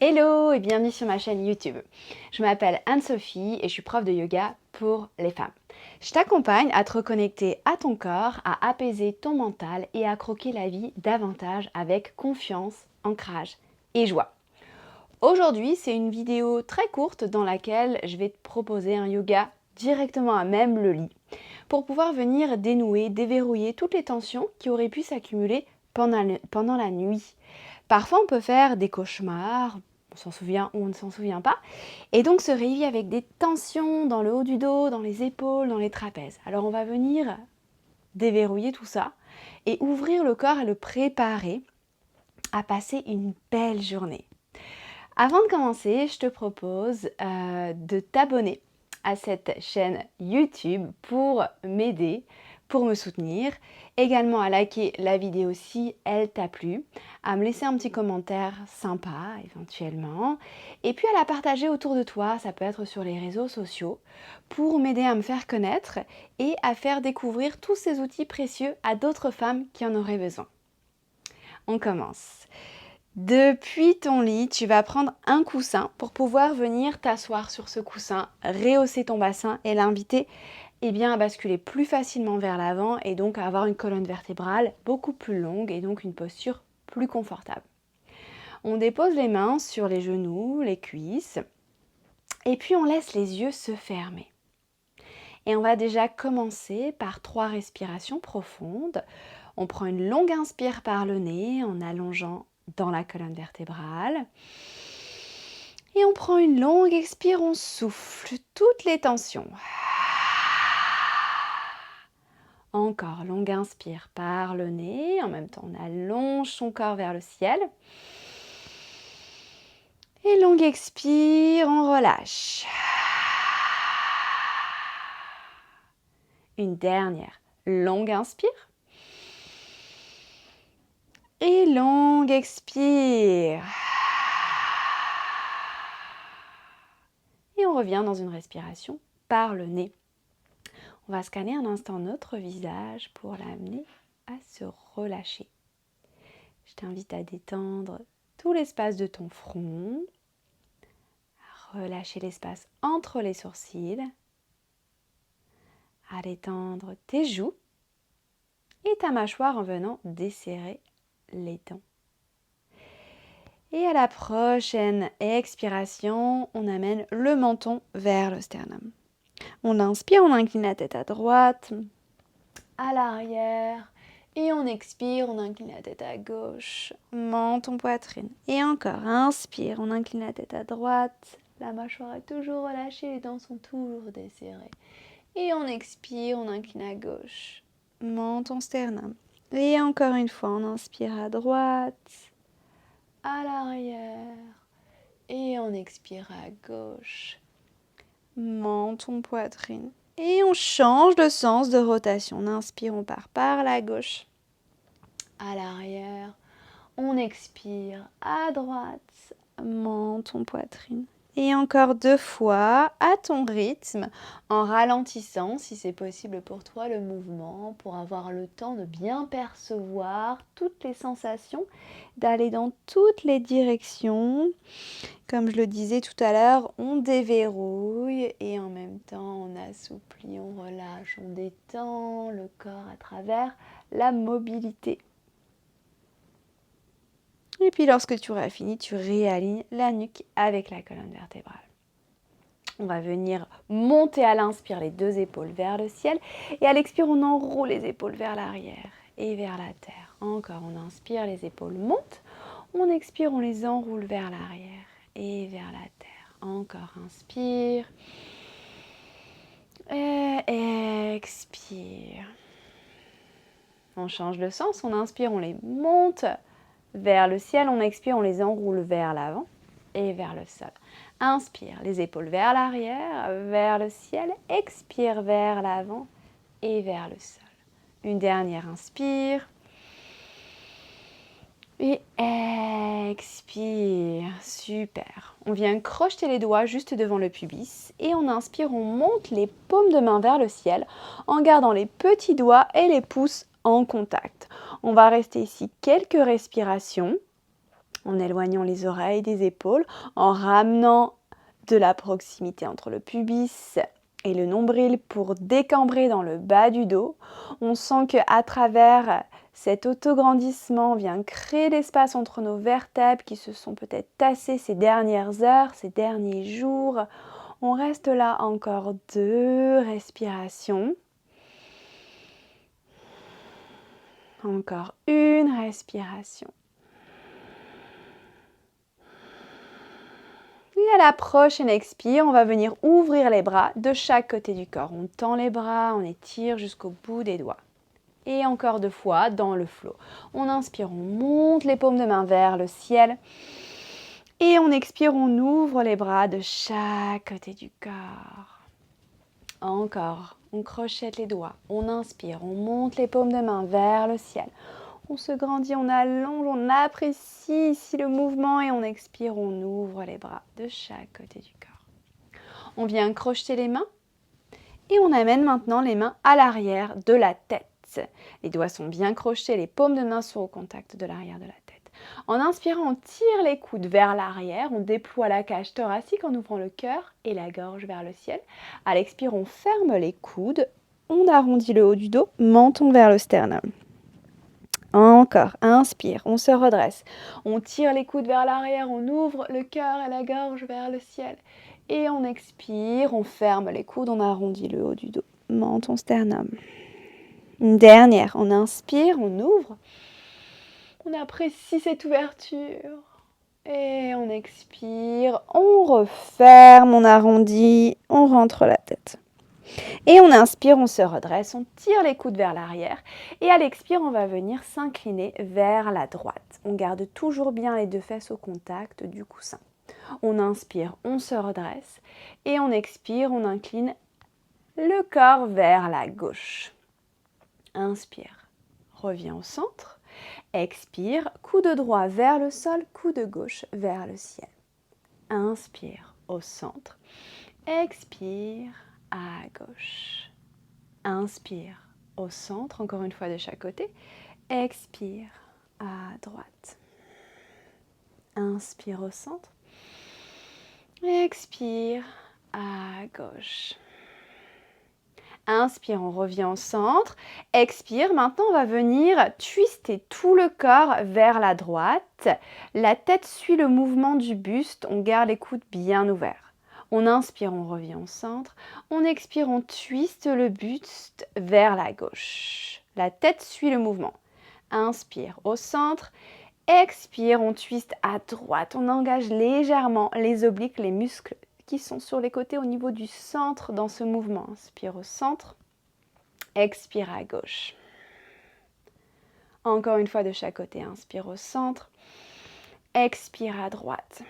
Hello et bienvenue sur ma chaîne YouTube. Je m'appelle Anne-Sophie et je suis prof de yoga pour les femmes. Je t'accompagne à te reconnecter à ton corps, à apaiser ton mental et à croquer la vie davantage avec confiance, ancrage et joie. Aujourd'hui, c'est une vidéo très courte dans laquelle je vais te proposer un yoga directement à même le lit pour pouvoir venir dénouer, déverrouiller toutes les tensions qui auraient pu s'accumuler pendant la nuit. Parfois, on peut faire des cauchemars, on s'en souvient ou on ne s'en souvient pas, et donc se réveiller avec des tensions dans le haut du dos, dans les épaules, dans les trapèzes. Alors on va venir déverrouiller tout ça et ouvrir le corps et le préparer à passer une belle journée. Avant de commencer, je te propose de t'abonner à cette chaîne YouTube pour m'aider, pour me soutenir, également à liker la vidéo si elle t'a plu, à me laisser un petit commentaire sympa éventuellement, et puis à la partager autour de toi, ça peut être sur les réseaux sociaux, pour m'aider à me faire connaître et à faire découvrir tous ces outils précieux à d'autres femmes qui en auraient besoin. On commence. Depuis ton lit, tu vas prendre un coussin pour pouvoir venir t'asseoir sur ce coussin, rehausser ton bassin et l'inviter à basculer plus facilement vers l'avant et donc à avoir une colonne vertébrale beaucoup plus longue et donc une posture plus confortable. On dépose les mains sur les genoux, les cuisses et puis on laisse les yeux se fermer. Et on va déjà commencer par 3 respirations profondes. On prend une longue inspire par le nez en allongeant dans la colonne vertébrale. Et on prend une longue expire, on souffle toutes les tensions. Encore, longue inspire par le nez. En même temps, on allonge son corps vers le ciel. Et longue expire, on relâche. Une dernière longue inspire. Et longue expire. Et on revient dans une respiration par le nez. On va scanner un instant notre visage pour l'amener à se relâcher. Je t'invite à détendre tout l'espace de ton front, à relâcher l'espace entre les sourcils, à détendre tes joues et ta mâchoire en venant desserrer les dents. Et à la prochaine expiration, on amène le menton vers le sternum. On inspire, on incline la tête à droite, à l'arrière. Et on expire, on incline la tête à gauche, menton, poitrine. Et encore, inspire, on incline la tête à droite. La mâchoire est toujours relâchée, les dents sont toujours desserrées. Et on expire, on incline à gauche, menton, sternum. Et encore une fois, on inspire à droite, à l'arrière. Et on expire à gauche, menton, poitrine. Et on change de sens de rotation. On inspire, on part par la gauche, à l'arrière. On expire à droite, menton, poitrine. Et encore 2 fois, à ton rythme, en ralentissant, si c'est possible pour toi, le mouvement, pour avoir le temps de bien percevoir toutes les sensations, d'aller dans toutes les directions. Comme je le disais tout à l'heure, on déverrouille et en même temps on assouplit, on relâche, on détend le corps à travers la mobilité. Et puis lorsque tu auras fini, tu réalignes la nuque avec la colonne vertébrale. On va venir monter à l'inspire les 2 épaules vers le ciel et à l'expire on enroule les épaules vers l'arrière et vers la terre. Encore, on inspire, les épaules montent, on expire, on les enroule vers l'arrière et vers la terre. Encore, inspire et expire. On change de sens, on inspire, on les monte vers le ciel, on expire, on les enroule vers l'avant et vers le sol. Inspire, les épaules vers l'arrière, vers le ciel, expire vers l'avant et vers le sol. Une dernière inspire et expire. Super. On vient crocheter les doigts juste devant le pubis et on inspire, on monte les paumes de main vers le ciel en gardant les petits doigts et les pouces en contact. On va rester ici quelques respirations en éloignant les oreilles des épaules, en ramenant de la proximité entre le pubis et le nombril pour décambrer dans le bas du dos. On sent qu'à travers cet autograndissement, on vient créer l'espace entre nos vertèbres qui se sont peut-être tassées ces dernières heures, ces derniers jours. On reste là encore 2 respirations. Encore une respiration. Et à la prochaine expire, on va venir ouvrir les bras de chaque côté du corps. On tend les bras, on étire jusqu'au bout des doigts. Et encore 2 fois dans le flow. On inspire, on monte les paumes de main vers le ciel. Et on expire, on ouvre les bras de chaque côté du corps. Encore, on crochette les doigts. On inspire, on monte les paumes de main vers le ciel. On se grandit, on allonge, on apprécie ici le mouvement et on expire, on ouvre les bras de chaque côté du corps. On vient crocheter les mains et on amène maintenant les mains à l'arrière de la tête. Les doigts sont bien crochetés, les paumes de main sont au contact de l'arrière de la tête. En inspirant, on tire les coudes vers l'arrière, on déploie la cage thoracique en ouvrant le cœur et la gorge vers le ciel. À l'expire, on ferme les coudes, on arrondit le haut du dos, menton vers le sternum. Encore, inspire, on se redresse, on tire les coudes vers l'arrière, on ouvre le cœur et la gorge vers le ciel. Et on expire, on ferme les coudes, on arrondit le haut du dos, menton, sternum. Une dernière, on inspire, on ouvre, on apprécie cette ouverture. Et on expire, on referme, on arrondit, on rentre la tête. Et on inspire, on se redresse, on tire les coudes vers l'arrière. Et à l'expire, on va venir s'incliner vers la droite. On garde toujours bien les 2 fesses au contact du coussin. On inspire, on se redresse. Et on expire, on incline le corps vers la gauche. Inspire, reviens au centre. Expire, coude droit vers le sol, coude gauche vers le ciel. Inspire au centre. Expire à gauche. Inspire au centre, encore une fois de chaque côté. Expire à droite. Inspire au centre. Expire à gauche. Inspire, on revient au centre. Expire, maintenant on va venir twister tout le corps vers la droite. La tête suit le mouvement du buste, on garde les coudes bien ouverts. On inspire, on revient au centre. On expire, on twiste le buste vers la gauche. La tête suit le mouvement. Inspire au centre. Expire, on twiste à droite. On engage légèrement les obliques, les muscles qui sont sur les côtés au niveau du centre dans ce mouvement. Inspire au centre, expire à gauche. Encore une fois de chaque côté, inspire au centre, expire à droite.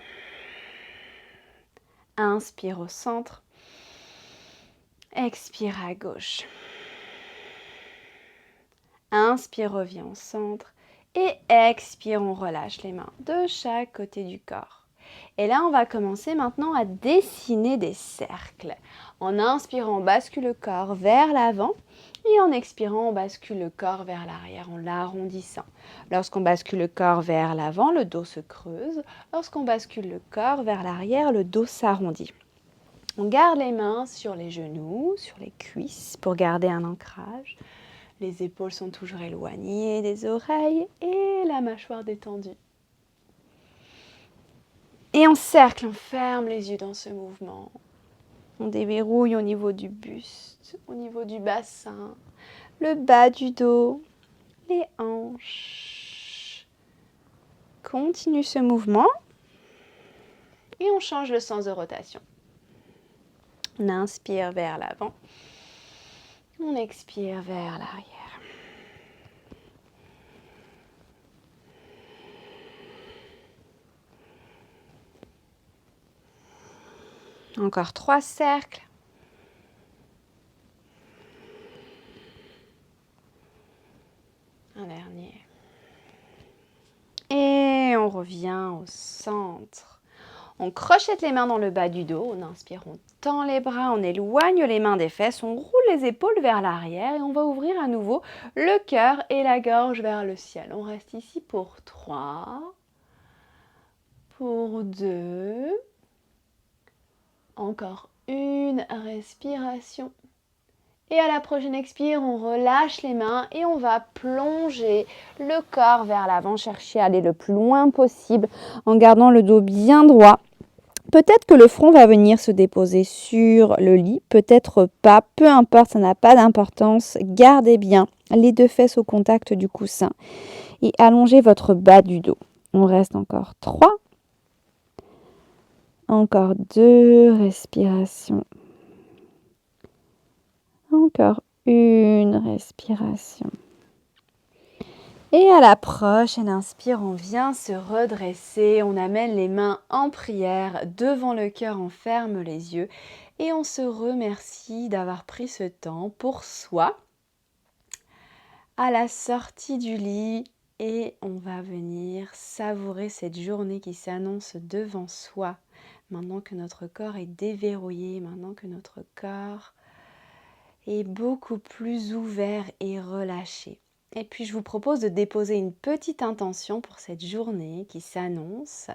Inspire au centre, expire à gauche. Inspire, reviens au centre et expire, on relâche les mains de chaque côté du corps. Et là, on va commencer maintenant à dessiner des cercles. En inspirant, on bascule le corps vers l'avant et en expirant, on bascule le corps vers l'arrière en l'arrondissant. Lorsqu'on bascule le corps vers l'avant, le dos se creuse. Lorsqu'on bascule le corps vers l'arrière, le dos s'arrondit. On garde les mains sur les genoux, sur les cuisses pour garder un ancrage. Les épaules sont toujours éloignées des oreilles et la mâchoire détendue. Et on cercle, on ferme les yeux dans ce mouvement. On déverrouille au niveau du buste, au niveau du bassin, le bas du dos, les hanches. Continue ce mouvement et on change le sens de rotation. On inspire vers l'avant, on expire vers l'arrière. Encore 3 cercles. Un dernier. Et on revient au centre. On crochette les mains dans le bas du dos. On inspire, on tend les bras, on éloigne les mains des fesses. On roule les épaules vers l'arrière et on va ouvrir à nouveau le cœur et la gorge vers le ciel. On reste ici pour 3, pour 2. Encore une respiration. Et à la prochaine expire, on relâche les mains et on va plonger le corps vers l'avant, chercher à aller le plus loin possible en gardant le dos bien droit. Peut-être que le front va venir se déposer sur le lit, peut-être pas, peu importe, ça n'a pas d'importance. Gardez bien les 2 fesses au contact du coussin et allongez votre bas du dos. On reste encore 3. Encore 2 respirations. Encore une respiration. Et à la prochaine inspire, on vient se redresser, on amène les mains en prière devant le cœur, on ferme les yeux et on se remercie d'avoir pris ce temps pour soi à la sortie du lit et on va venir savourer cette journée qui s'annonce devant soi. Maintenant que notre corps est déverrouillé, maintenant que notre corps est beaucoup plus ouvert et relâché. Et puis je vous propose de déposer une petite intention pour cette journée qui s'annonce.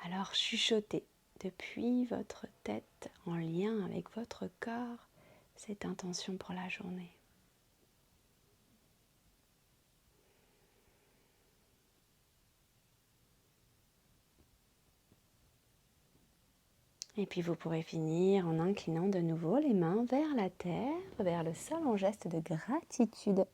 Alors chuchotez depuis votre tête en lien avec votre corps cette intention pour la journée. Et puis vous pourrez finir en inclinant de nouveau les mains vers la terre, vers le sol en geste de gratitude.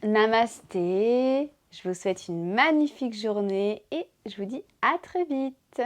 Namasté, je vous souhaite une magnifique journée et je vous dis à très vite.